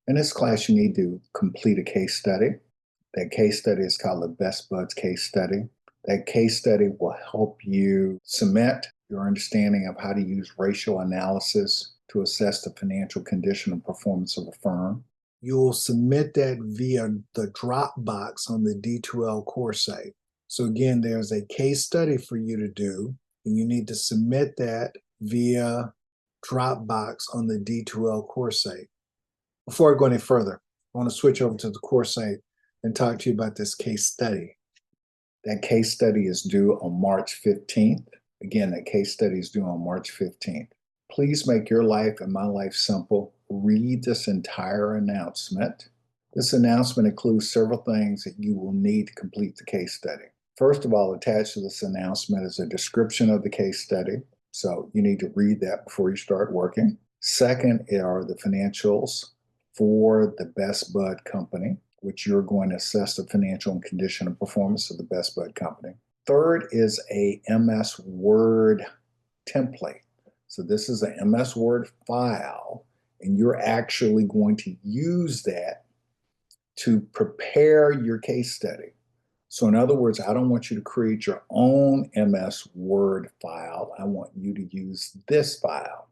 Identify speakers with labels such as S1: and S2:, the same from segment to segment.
S1: In this class, you need to complete a case study. That case study is called the Best Buds case study. That case study will help you cement your understanding of how to use ratio analysis to assess the financial condition and performance of a firm. You'll submit that via the Dropbox on the D2L course site. So again, there's a case study for you to do, and you need to submit that via Dropbox on the D2L course site. Before I go any further, I want to switch over to the course site and talk to you about this case study. That case study is due on March 15th. Again, that case study is due on March 15th. Please make your life and my life simple. Read this entire announcement. This announcement includes several things that you will need to complete the case study. First of all, attached to this announcement is a description of the case study. So you need to read that before you start working. Second are the financials for the Best Bud Company, which you're going to assess the financial and condition and performance of the Best Bud Company. Third is a MS Word template. So this is a MS Word file, and you're actually going to use that to prepare your case study. So in other words, I don't want you to create your own MS Word file. I want you to use this file.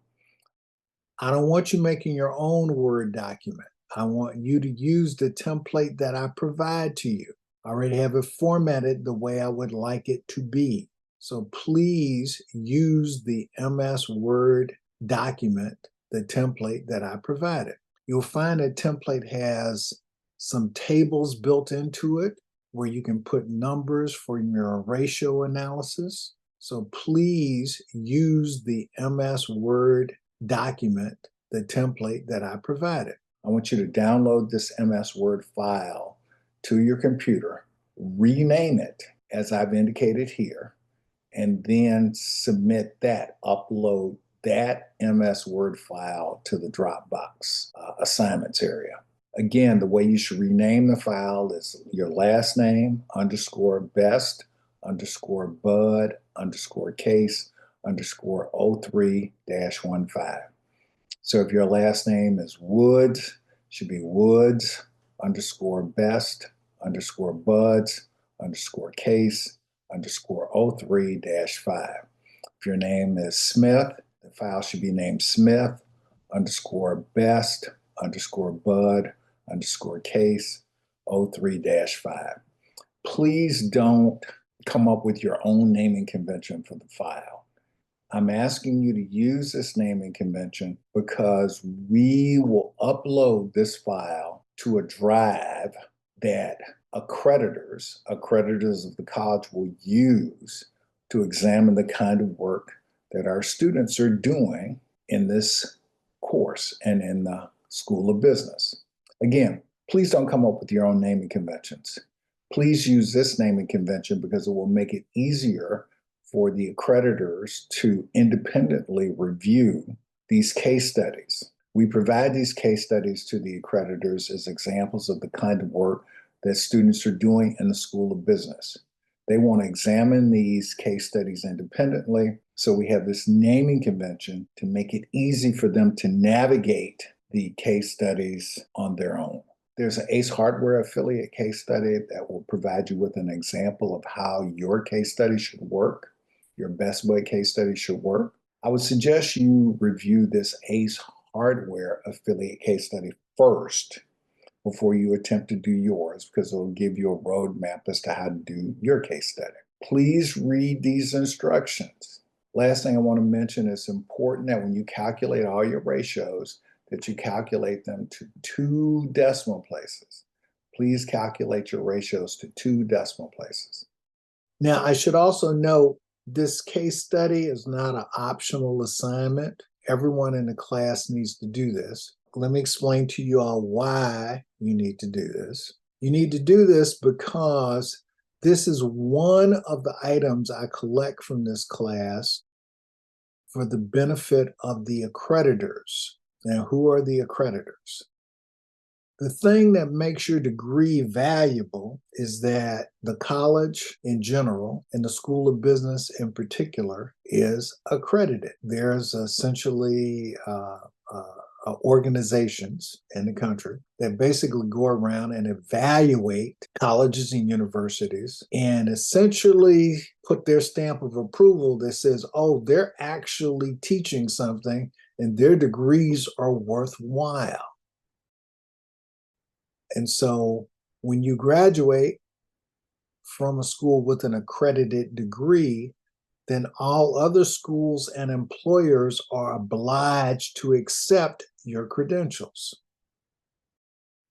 S1: I don't want you making your own Word document. I want you to use the template that I provide to you. I already have it formatted the way I would like it to be. So please use the MS Word document, the template that I provided. You'll find that template has some tables built into it where you can put numbers for your ratio analysis. So please use the MS Word document, the template that I provided. I want you to download this MS Word file to your computer, rename it as I've indicated here, and then submit that, upload that MS Word file to the Dropbox assignments area. Again, the way you should rename the file is your last name, underscore best, underscore bud, underscore case, underscore 03-15. So if your last name is Woods, it should be Woods, underscore best, underscore buds, underscore case, underscore 03-5. If your name is Smith, the file should be named Smith, underscore best, underscore bud, underscore case, 03-5. Please don't come up with your own naming convention for the file. I'm asking you to use this naming convention because we will upload this file to a drive that accreditors of the college will use to examine the kind of work that our students are doing in this course and in the School of Business. Again, please don't come up with your own naming conventions. Please use this naming convention because it will make it easier for the accreditors to independently review these case studies. We provide these case studies to the accreditors as examples of the kind of work that students are doing in the School of Business. They want to examine these case studies independently, so we have this naming convention to make it easy for them to navigate the case studies on their own. There's an Ace Hardware affiliate case study that will provide you with an example of how your case study should work, your Best Bud case study should work. I would suggest you review this Ace Hardware affiliate case study first before you attempt to do yours, because it'll give you a roadmap as to how to do your case study. Please read these instructions. Last thing I want to mention, it's important that when you calculate all your ratios, that you calculate them to 2 decimal places. Please calculate your ratios to 2 decimal places. Now, I should also note this case study is not an optional assignment. Everyone in the class needs to do this. Let me explain to you all why you need to do this. You need to do this because this is one of the items I collect from this class for the benefit of the accreditors. Now, who are the accreditors? The thing that makes your degree valuable is that the college in general and the School of Business in particular is accredited. There's essentially organizations in the country that basically go around and evaluate colleges and universities and essentially put their stamp of approval that says, oh, they're actually teaching something and their degrees are worthwhile. And so when you graduate from a school with an accredited degree, then all other schools and employers are obliged to accept your credentials.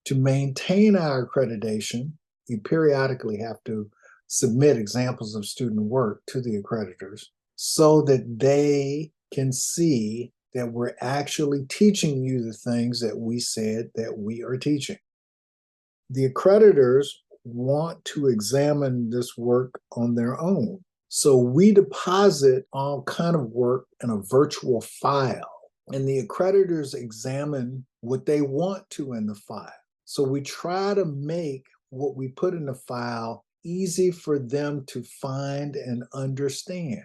S1: To maintain our accreditation, you periodically have to submit examples of student work to the accreditors so that they can see that we're actually teaching you the things that we said that we are teaching. The accreditors want to examine this work on their own. So we deposit all kind of work in a virtual file, and the accreditors examine what they want to in the file. So we try to make what we put in the file easy for them to find and understand,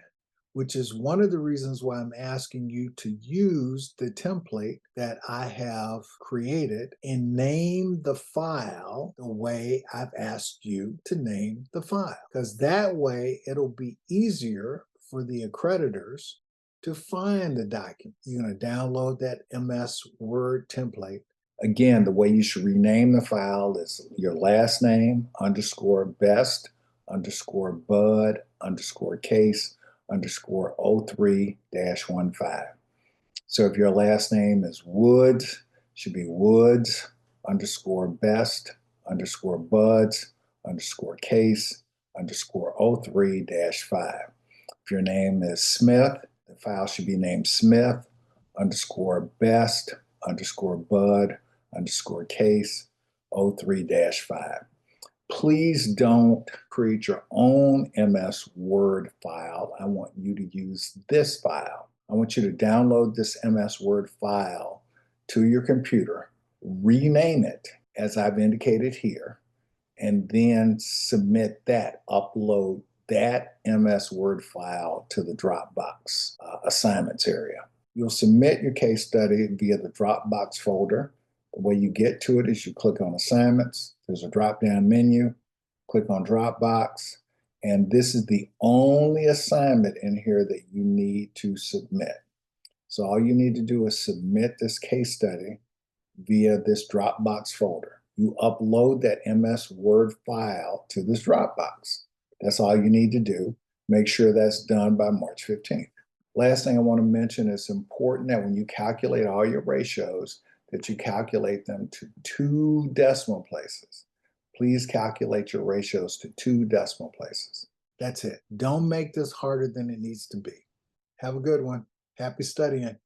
S1: which is one of the reasons why I'm asking you to use the template that I have created and name the file the way I've asked you to name the file, because that way it'll be easier for the accreditors to find the document. You're going to download that MS Word template. Again, the way you should rename the file is your last name underscore best underscore bud underscore case underscore 03-15. So if your last name is Woods, it should be Woods underscore best underscore buds underscore case underscore 03-5. If your name is Smith, the file should be named Smith underscore best underscore bud underscore case 03-5. Please don't create your own MS Word file. I want you to use this file. I want you to download this MS Word file to your computer, rename it as I've indicated here, and then submit that, upload that MS Word file to the Dropbox assignments area. You'll submit your case study via the Dropbox folder. The way you get to it is you click on assignments. There's a drop-down menu. Click on Dropbox. And this is the only assignment in here that you need to submit. So all you need to do is submit this case study via this Dropbox folder. You upload that MS Word file to this Dropbox. That's all you need to do. Make sure that's done by March 15th. Last thing I want to mention, it's important that when you calculate all your ratios, that you calculate them to 2 decimal places. Please calculate your ratios to 2 decimal places. That's it. Don't make this harder than it needs to be. Have a good one. Happy studying.